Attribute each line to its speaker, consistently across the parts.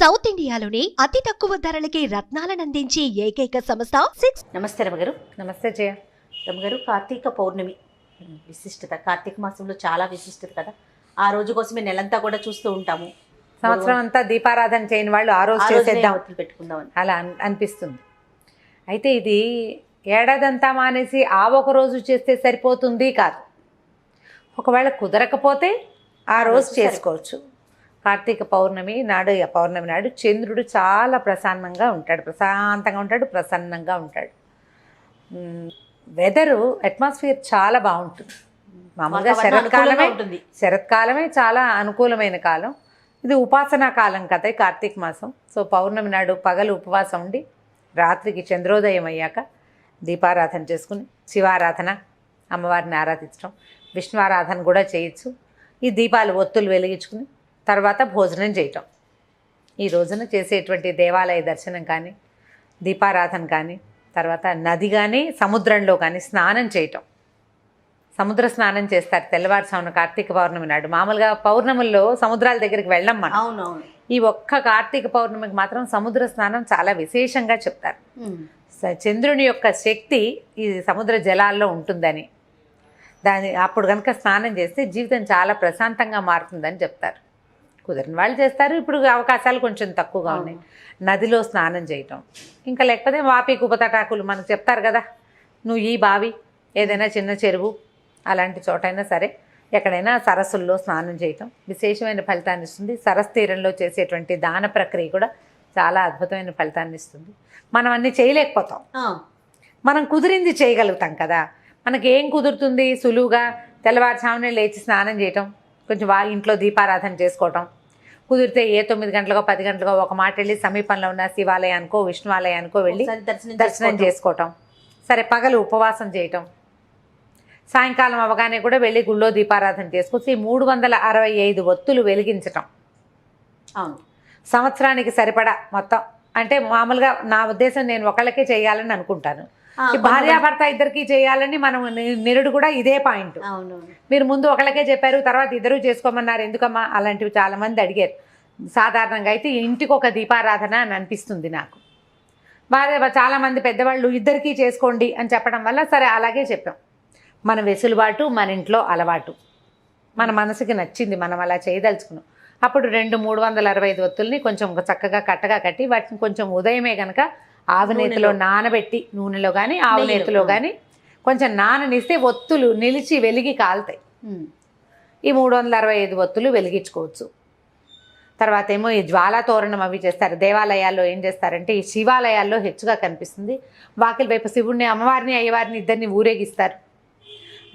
Speaker 1: South ఇండియాలోని అతి తక్కువ ధరలకి రత్నాలనందించే ఏకైక సంస్థ సిక్స్.
Speaker 2: నమస్తే రమగారు.
Speaker 3: నమస్తే జయ.
Speaker 2: రమగారు, కార్తీక పౌర్ణమి విశిష్టత, కార్తీక మాసంలో చాలా విశిష్టత కదా. ఆ రోజు కోసమే నెలంతా కూడా చూస్తూ ఉంటాము.
Speaker 3: సంవత్సరం అంతా దీపారాధన చేయని వాళ్ళు ఆ రోజు చేసేద్దాం
Speaker 2: పెట్టుకుందామని
Speaker 3: అలా అనిపిస్తుంది. అయితే ఇది ఏడాదంతా మానేసి ఆ ఒక రోజు చేస్తే సరిపోతుంది కాదు. ఒకవేళ కుదరకపోతే ఆ రోజు చేసుకోవచ్చు. కార్తీక పౌర్ణమి నాడు, పౌర్ణమి నాడు చంద్రుడు చాలా ప్రశాంతంగా ఉంటాడు, ప్రసన్నంగా ఉంటాడు. వెదరు అట్మాస్ఫియర్ చాలా బాగుంటుంది. మామూలుగా శరత్కాలమే చాలా అనుకూలమైన కాలం. ఇది ఉపాసనా కాలం కదా ఈ కార్తీక మాసం. సో పౌర్ణమి నాడు పగలు ఉపవాసం ఉండి రాత్రికి చంద్రోదయం అయ్యాక దీపారాధన చేసుకుని శివారాధన, అమ్మవారిని ఆరాధించడం, విష్ణువారాధన కూడా చేయొచ్చు. ఈ దీపాలు ఒత్తులు వెలిగించుకుని తర్వాత భోజనం చేయటం. ఈ రోజున చేసేటువంటి దేవాలయ దర్శనం కానీ, దీపారాధన కానీ, తర్వాత నది కానీ సముద్రంలో కానీ స్నానం చేయటం. సముద్ర స్నానం చేస్తారు తెల్లవారుజామున కార్తీక పౌర్ణమి నాడు. మామూలుగా పౌర్ణముల్లో సముద్రాల దగ్గరికి వెళ్ళం మనం.
Speaker 2: అవునవును.
Speaker 3: ఈ ఒక్క కార్తీక పౌర్ణమికి మాత్రం సముద్ర స్నానం చాలా విశేషంగా చెప్తారు. చంద్రుని యొక్క శక్తి ఈ సముద్ర జలాల్లో ఉంటుందని, అప్పుడు కనుక స్నానం చేస్తే జీవితం చాలా ప్రశాంతంగా మారుతుందని చెప్తారు. కుదిరిన వాళ్ళు చేస్తారు. ఇప్పుడు అవకాశాలు కొంచెం తక్కువగా ఉన్నాయి. నదిలో స్నానం చేయటం, ఇంకా లేకపోతే వాపి కుపతటాకులు మనకు చెప్తారు కదా, నువ్వు ఈ బావి ఏదైనా చిన్న చెరువు అలాంటి చోటైనా సరే, ఎక్కడైనా సరస్సుల్లో స్నానం చేయటం విశేషమైన ఫలితాన్ని ఇస్తుంది. సరస్సు తీరంలో చేసేటువంటి దాన ప్రక్రియ కూడా చాలా అద్భుతమైన ఫలితాన్ని ఇస్తుంది. మనం అన్నీ చేయలేకపోతాం, మనం కుదిరింది చేయగలుగుతాం కదా. మనకి ఏం కుదురుతుంది? సులువుగా తెల్లవారుజామునే లేచి స్నానం చేయటం, కొంచెం ఇంట్లో దీపారాధన చేసుకోవటం. కుదిరితే ఏ 9 గంటలకో 10 గంటలకో ఒక మాట వెళ్ళి సమీపంలో ఉన్న శివాలయానికో విష్ణువాలయానికో వెళ్ళి దర్శనం చేసుకోవటం. సరే, పగలు ఉపవాసం చేయటం, సాయంకాలం అవగానే కూడా వెళ్ళి గుళ్ళో దీపారాధన చేసుకొచ్చి 365 ఒత్తులు వెలిగించటం.
Speaker 2: అవును,
Speaker 3: సంవత్సరానికి సరిపడా మొత్తం. అంటే మామూలుగా నా ఉద్దేశం నేను ఒకళ్ళకే చేయాలని అనుకుంటాను. భార్యాభర్త ఇద్దరికి చేయాలని మనం నిరుడు కూడా ఇదే పాయింట్. మీరు ముందు ఒకళ్ళకే చెప్పారు, తర్వాత ఇద్దరు చేసుకోమన్నారు, ఎందుకమ్మా? అలాంటివి చాలామంది అడిగారు. సాధారణంగా అయితే ఇంటికి ఒక దీపారాధన అని అనిపిస్తుంది నాకు. చాలామంది పెద్దవాళ్ళు ఇద్దరికీ చేసుకోండి అని చెప్పడం వల్ల సరే అలాగే చెప్పాం. మన వెసులుబాటు, మన ఇంట్లో అలవాటు, మన మనసుకి నచ్చింది, మనం అలా చేయదలుచుకున్నాం. అప్పుడు 365 ఒత్తుల్ని కొంచెం చక్కగా కట్టగా కట్టి వాటిని కొంచెం ఉదయమే కనుక ఆవునేతిలో నానబెట్టి, నూనెలో కానీ ఆవునేతిలో కానీ కొంచెం నాననిస్తే ఒత్తులు నిలిచి వెలిగి కాలుతాయి. ఈ 365 ఒత్తులు వెలిగించుకోవచ్చు. తర్వాత ఏమో ఈ జ్వాలా తోరణం అవి చేస్తారు. దేవాలయాల్లో ఏం చేస్తారంటే, ఈ శివాలయాల్లో హెచ్చుగా కనిపిస్తుంది, వాకిలి వైపు శివుడిని, అమ్మవారిని, అయ్యవారిని ఇద్దరిని ఊరేగిస్తారు.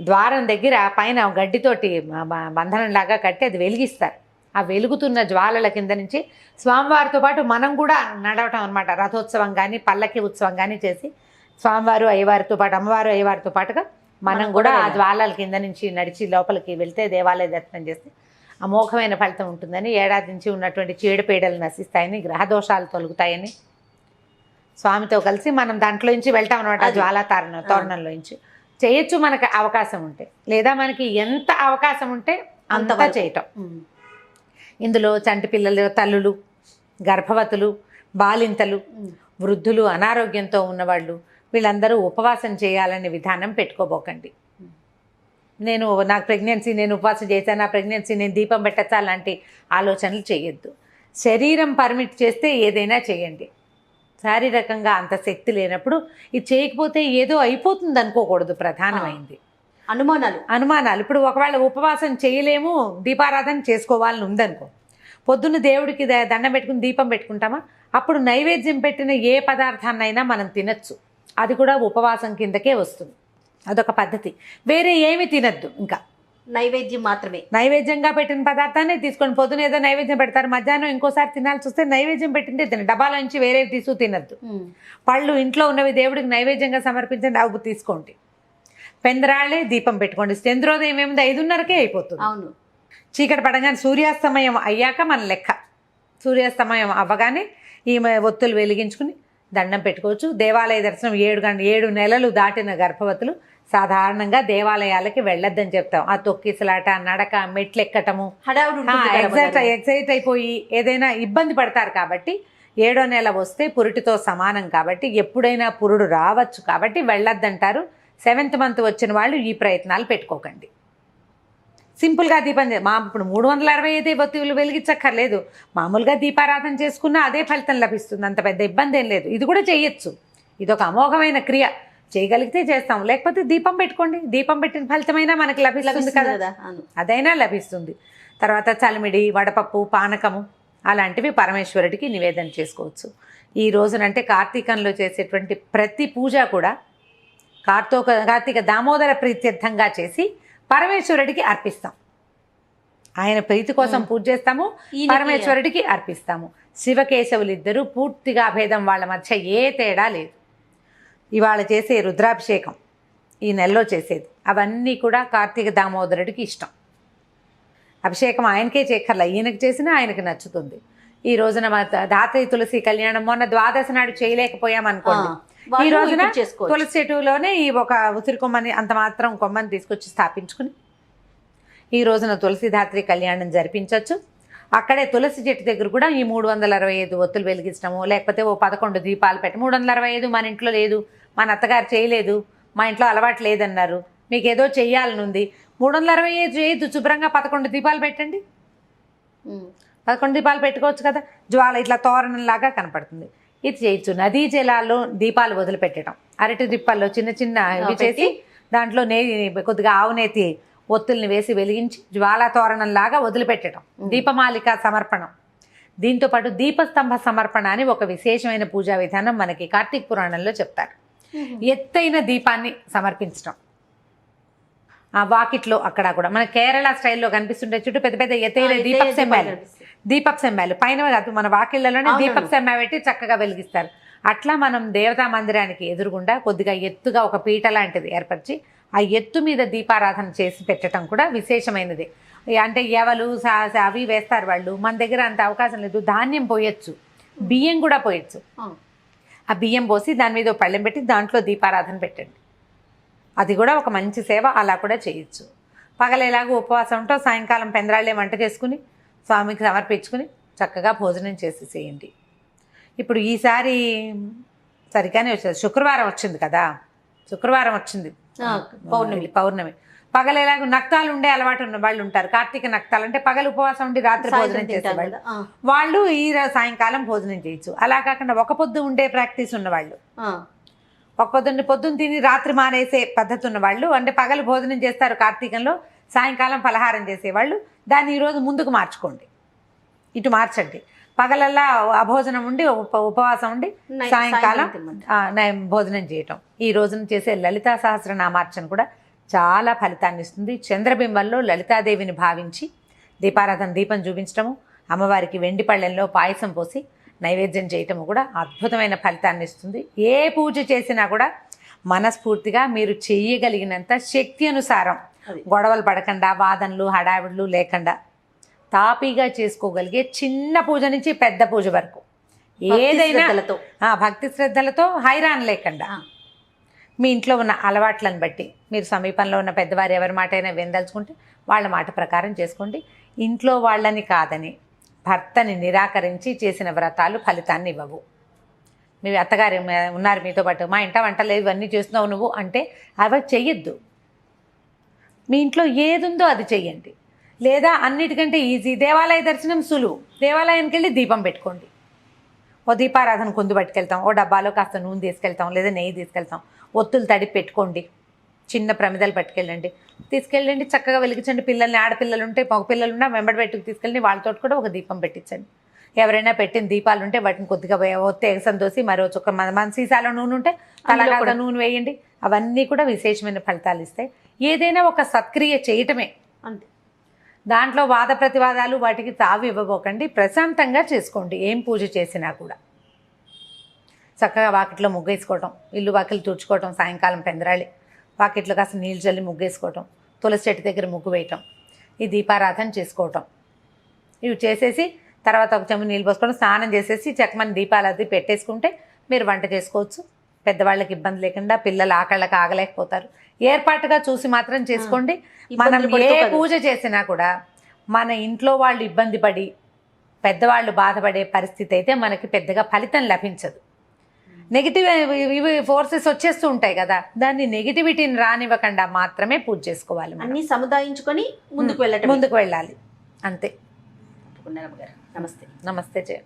Speaker 3: ద్వారం దగ్గర పైన గడ్డితోటి బంధనంలాగా కట్టి అది వెలిగిస్తారు. ఆ వెలుగుతున్న జ్వాలల కింద నుంచి స్వామివారితో పాటు మనం కూడా నడవటం అనమాట. రథోత్సవం కానీ పల్లకి ఉత్సవం కానీ చేసి స్వామివారు అయ్యవారితో పాటు, అమ్మవారు అయ్యవారితో పాటుగా మనం కూడా ఆ జ్వాలల కింద నుంచి నడిచి లోపలికి వెళ్తే దేవాలయ దర్శనం చేస్తే అమోఘమైన ఫలితం ఉంటుందని, ఏడాది నుంచి ఉన్నటువంటి చీడపీడలు నశిస్తాయని, గ్రహదోషాలు తొలుగుతాయని, స్వామితో కలిసి మనం దాంట్లో నుంచి వెళ్తాం అనమాట. జ్వాలా తోరణంలో నుంచి చేయొచ్చు మనకు అవకాశం ఉంటే, లేదా మనకి ఎంత అవకాశం ఉంటే అంతగా చేయటం. ఇందులో చంటి పిల్లలు, తల్లులు, గర్భవతులు, బాలింతలు, వృద్ధులు, అనారోగ్యంతో ఉన్నవాళ్ళు వీళ్ళందరూ ఉపవాసం చేయాలనే విధానం పెట్టుకోబోకండి. నాకు ప్రెగ్నెన్సీ, నేను ఉపవాసం చేశాను, నా ప్రెగ్నెన్సీ నేను దీపం పెట్టచ్చా, అలాంటి ఆలోచనలు చేయొద్దు. శరీరం పర్మిట్ చేస్తే ఏదైనా చేయండి. శారీరకంగా అంత శక్తి లేనప్పుడు ఇది చేయకపోతే ఏదో అయిపోతుంది అనుకోకూడదు. ప్రధానమైంది అనుమానాలు. ఇప్పుడు ఒకవేళ ఉపవాసం చేయలేము, దీపారాధన చేసుకోవాలని ఉందనుకో, పొద్దున్న దేవుడికి దండం పెట్టుకుని దీపం పెట్టుకుంటామా, అప్పుడు నైవేద్యం పెట్టిన ఏ పదార్థాన్నైనా మనం తినచ్చు. అది కూడా ఉపవాసం కిందకే వస్తుంది. అదొక పద్ధతి. వేరే ఏమి తినద్దు, ఇంకా
Speaker 2: నైవేద్యం మాత్రమే.
Speaker 3: నైవేద్యంగా పెట్టిన పదార్థాన్ని తీసుకొని, పొద్దున ఏదో నైవేద్యం పెడతారు, మధ్యాహ్నం ఇంకోసారి తినాల్సి వస్తే నైవేద్యం పెట్టింటే తిన, డబ్బాల నుంచి వేరేవి తీసుకు తినద్దు. పళ్ళు ఇంట్లో ఉన్నవి దేవుడికి నైవేద్యంగా సమర్పించండి, అవి తీసుకోండి. పెందరాళ్ళే దీపం పెట్టుకోండి. చంద్రోదయం ఏముంది, 5:30కే అయిపోతుంది.
Speaker 2: అవును,
Speaker 3: చీకటి పడగానే సూర్యాస్తమయం అయ్యాక మన లెక్క. సూర్యాస్తమయం అవ్వగానే ఈ ఒత్తులు వెలిగించుకుని దండం పెట్టుకోవచ్చు. దేవాలయ దర్శనం 7 నెలలు దాటిన గర్భవతులు సాధారణంగా దేవాలయాలకి వెళ్ళొద్దని చెప్తాం. ఆ తొక్కిసలాట, నడక, మెట్లు ఎక్కటము,
Speaker 2: హడావుడి ఉంటుంది కదా వదిన.
Speaker 3: ఎక్సైట్ అయిపోయి ఏదైనా ఇబ్బంది పడతారు. కాబట్టి 7వ నెల వస్తే పురుటితో సమానం కాబట్టి ఎప్పుడైనా పురుడు రావచ్చు కాబట్టి వెళ్ళొద్దంటారు. 7th మంత్ వచ్చిన వాళ్ళు ఈ ప్రయత్నాలు పెట్టుకోకండి. సింపుల్గా దీపం ఇప్పుడు 365 ఒత్తులు వెలిగించక్కర్లేదు. మామూలుగా దీపారాధన చేసుకున్నా అదే ఫలితం లభిస్తుంది. అంత పెద్ద ఇబ్బంది ఏం లేదు. ఇది కూడా చేయొచ్చు. ఇది ఒక అమోఘమైన క్రియ. చేయగలిగితే చేస్తాం, లేకపోతే దీపం పెట్టుకోండి. దీపం పెట్టిన ఫలితమైనా మనకి లభిస్తుంది కదా, అదైనా లభిస్తుంది. తర్వాత చలిమిడి, వడపప్పు, పానకము అలాంటివి పరమేశ్వరుడికి నివేదన చేసుకోవచ్చు. ఈ రోజునంటే కార్తీకంలో చేసేటువంటి ప్రతి పూజ కూడా కార్తీక దామోదర ప్రీత్యర్థంగా చేసి పరమేశ్వరుడికి అర్పిస్తాం. ఆయన ప్రీతి కోసం పూజ చేస్తాము, పరమేశ్వరుడికి అర్పిస్తాము. శివకేశవులు ఇద్దరు పూర్తిగా అభేదం, వాళ్ళ మధ్య ఏ తేడా లేదు. ఇవాళ చేసే రుద్రాభిషేకం, ఈ నెలలో చేసేది, అవన్నీ కూడా కార్తీక దామోదరుడికి ఇష్టం. అభిషేకం ఆయనకే చేయక్కర్లా, ఈయనకి చేసినా ఆయనకి నచ్చుతుంది. ఈ రోజున ధాత్రి తులసి కళ్యాణం మొన్న ద్వాదశి నాడు చేయలేకపోయాం అనుకోండి, ఈ రోజున తులసి చెట్టులోనే ఈ ఒక ఉసిరి కొమ్మని అంత మాత్రం కొమ్మని తీసుకొచ్చి స్థాపించుకుని ఈ రోజున తులసి ధాత్రి కళ్యాణం జరిపించవచ్చు. అక్కడే తులసి చెట్టు దగ్గర కూడా ఈ 365 ఒత్తులు వెలిగించడము, లేకపోతే ఓ 11 దీపాలు పెట్టి 365 మన ఇంట్లో లేదు, మన అత్తగారు చేయలేదు, మా ఇంట్లో అలవాటు లేదన్నారు, మీకు ఏదో చెయ్యాలని ఉంది, 365 చేయొద్దు, శుభ్రంగా 11 దీపాలు పెట్టండి. 11 దీపాలు పెట్టుకోవచ్చు కదా, జ్వాల ఇట్లా తోరణంలాగా కనపడుతుంది. ఇది చేయొచ్చు. నదీ జలాల్లో దీపాలు వదిలిపెట్టడం, అరటి దిప్పల్లో చిన్న చిన్న ఇవి చేసి దాంట్లో కొద్దిగా ఆవునేతి ఒత్తుల్ని వేసి వెలిగించి జ్వాలా తోరణంలాగా వదిలిపెట్టడం, దీపమాలిక సమర్పణం. దీంతోపాటు దీపస్తంభ సమర్పణ అని ఒక విశేషమైన పూజా విధానం మనకి కార్తీక పురాణంలో చెప్తారు. ఎత్తైన దీపాన్ని సమర్పించడం, ఆ వాకిట్లో అక్కడ కూడా మన కేరళ స్టైల్లో కనిపిస్తుంటే చుట్టూ పెద్ద పెద్ద ఎత్తైన దీపపు సెంబాలు పైన కాదు, మన వాకిళ్లలోనే దీపపు సెంబా పెట్టి చక్కగా వెలిగిస్తారు. అట్లా మనం దేవతా మందిరానికి ఎదురుగుండా కొద్దిగా ఎత్తుగా ఒక పీట లాంటిది ఏర్పరిచి ఆ ఎత్తు మీద దీపారాధన చేసి పెట్టడం కూడా విశేషమైనది. అంటే ఎవలు అవి వేస్తారు వాళ్ళు, మన దగ్గర అంత అవకాశం లేదు. ధాన్యం పోయొచ్చు, బియ్యం కూడా పోయొచ్చు. ఆ బియ్యం పోసి దాని మీద పళ్ళెం పెట్టి దాంట్లో దీపారాధన పెట్టండి, అది కూడా ఒక మంచి సేవ. అలా కూడా చేయొచ్చు. పగలేలాగా ఉపవాసం ఉంటో సాయంకాలం పెందరాళ్ళే వంట చేసుకుని స్వామికి సమర్పించుకుని చక్కగా భోజనం చేసేసేయండి. ఇప్పుడు ఈసారి సరిగానే వచ్చేది, శుక్రవారం వచ్చింది కదా, శుక్రవారం వచ్చింది పౌర్ణమి. పగలేలాగా నక్తాలు ఉండే అలవాటు ఉన్న వాళ్ళు ఉంటారు. కార్తీక నక్తాలు అంటే పగలు ఉపవాసం ఉండి రాత్రి భోజనం చేసేవాళ్ళు, వాళ్ళు ఈ సాయంకాలం భోజనం చేయొచ్చు. అలా కాకుండా ఒక పొద్దు ఉండే ప్రాక్టీస్ ఉన్నవాళ్ళు, ఒక పొద్దున్న తిని రాత్రి మానేసే పద్ధతి ఉన్నవాళ్ళు, అంటే పగలు భోజనం చేస్తారు కార్తీకంలో, సాయంకాలం పలహారం చేసేవాళ్ళు, దాన్ని ఈరోజు ముందుకు మార్చుకోండి, ఇటు మార్చండి. పగలల్లా అభోజనం ఉండి ఉపవాసం ఉండి సాయంకాలం భోజనం చేయటం. ఈ రోజున చేసే లలితా సహస్రనామార్చన కూడా చాలా ఫలితాన్ని ఇస్తుంది. చంద్రబింబంలో లలితాదేవిని భావించి దీపం చూపించడము, అమ్మవారికి వెండి పళ్ళెంలో పాయసం పోసి నైవేద్యం చేయటము కూడా అద్భుతమైన ఫలితాన్ని ఇస్తుంది. ఏ పూజ చేసినా కూడా మనస్ఫూర్తిగా మీరు చేయగలిగినంత శక్తి అనుసారం, గొడవలు పడకుండా, వాదనలు హడావిడులు లేకుండా తాపీగా చేసుకోగలిగే చిన్న పూజ నుంచి పెద్ద పూజ వరకు ఏదైనా భక్తి శ్రద్ధలతో హైరాన్ లేకుండా మీ ఇంట్లో ఉన్న అలవాట్లను బట్టి మీరు సమీపంలో ఉన్న పెద్దవారు ఎవరి మాట అయినా వినదలుచుకుంటే వాళ్ళ మాట ప్రకారం చేసుకోండి. ఇంట్లో వాళ్ళని కాదని భర్తని నిరాకరించి చేసిన వ్రతాలు ఫలితాన్ని ఇవ్వవు. మీ అత్తగారు ఉన్నారు మీతో పాటు, మా ఇంట వంట లేదు ఇవన్నీ చేస్తున్నావు నువ్వు అంటే అవి చెయ్యొద్దు. మీ ఇంట్లో ఏది ఉందో అది చెయ్యండి. లేదా అన్నిటికంటే ఈజీ, దేవాలయ దర్శనం సులువు, దేవాలయానికి వెళ్ళి దీపం పెట్టుకోండి. ఓ దీపారాధన కుందు పట్టుకెళ్తాం, ఓ డబ్బాలో కాస్త నూనె తీసుకెళ్తాం, లేదా నెయ్యి తీసుకెళ్తాం, ఒత్తులు తడిపి పెట్టుకోండి, చిన్న ప్రమిదలు తీసుకెళ్ళండి, చక్కగా వెలిగించండి. పిల్లల్ని, ఆడపిల్లలు ఉంటే మగ పిల్లలు ఉన్నా వెంబడి పెట్టుకు తీసుకెళ్ళి వాళ్ళతో కూడా ఒక దీపం పెట్టించండి. ఎవరైనా పెట్టిన దీపాలు ఉంటే వాటిని కొద్దిగా ఒత్తి ఎగసం దోసి మరో చుక్క మన సీసాలో నూనె ఉంటే అలాగా కూడా నూనె వేయండి. అవన్నీ కూడా విశేషమైన ఫలితాలు ఇస్తాయి. ఏదైనా ఒక సత్క్రియ చేయటమే అంతే, దాంట్లో వాద ప్రతివాదాలు వాటికి తావి ఇవ్వబోకండి. ప్రశాంతంగా చేసుకోండి. ఏం పూజ చేసినా కూడా చక్కగా వాకిట్లో ముగ్గేసుకోవటం, ఇల్లు వాకిలు తుడుచుకోవటం, సాయంకాలం పెందరాళి వాకిట్లో కాస్త నీళ్ళు చల్లి ముగ్గేసుకోవటం, తులసి చెట్టు దగ్గర ముగ్గు వేయటం, ఈ దీపారాధన చేసుకోవటం, ఇవి చేసేసి తర్వాత ఒక చెంబు నీళ్ళు పోసుకోవడం, స్నానం చేసేసి చక్కమని దీపాలు అది పెట్టేసుకుంటే మీరు వంట చేసుకోవచ్చు. పెద్దవాళ్ళకి ఇబ్బంది లేకుండా పిల్లలు ఆకళ్ళకి ఆగలేకపోతారు. ఏర్పాటుగా చూసి మాత్రం చేసుకోండి. మనం
Speaker 2: ఇబ్బందులు పడుతూ
Speaker 3: ఏ
Speaker 2: కాదు.
Speaker 3: పూజ చేసినా కూడా మన ఇంట్లో వాళ్ళు ఇబ్బంది పడి పెద్దవాళ్ళు బాధపడే పరిస్థితి అయితే మనకి పెద్దగా ఫలితం లభించదు. నెగిటివ్ ఇవి ఫోర్సెస్ వచ్చేస్తూ ఉంటాయి కదా, దాన్ని నెగిటివిటీని రానివ్వకుండా మాత్రమే పూజ చేసుకోవాలి. మనం
Speaker 2: అన్ని సముదాయించుకొని ముందుకు వెళ్ళటం.
Speaker 3: ముందుకు వెళ్ళాలి అంతే.
Speaker 2: తప్పకుండా రమ్మగారు. నమస్తే.
Speaker 3: నమస్తే జయ.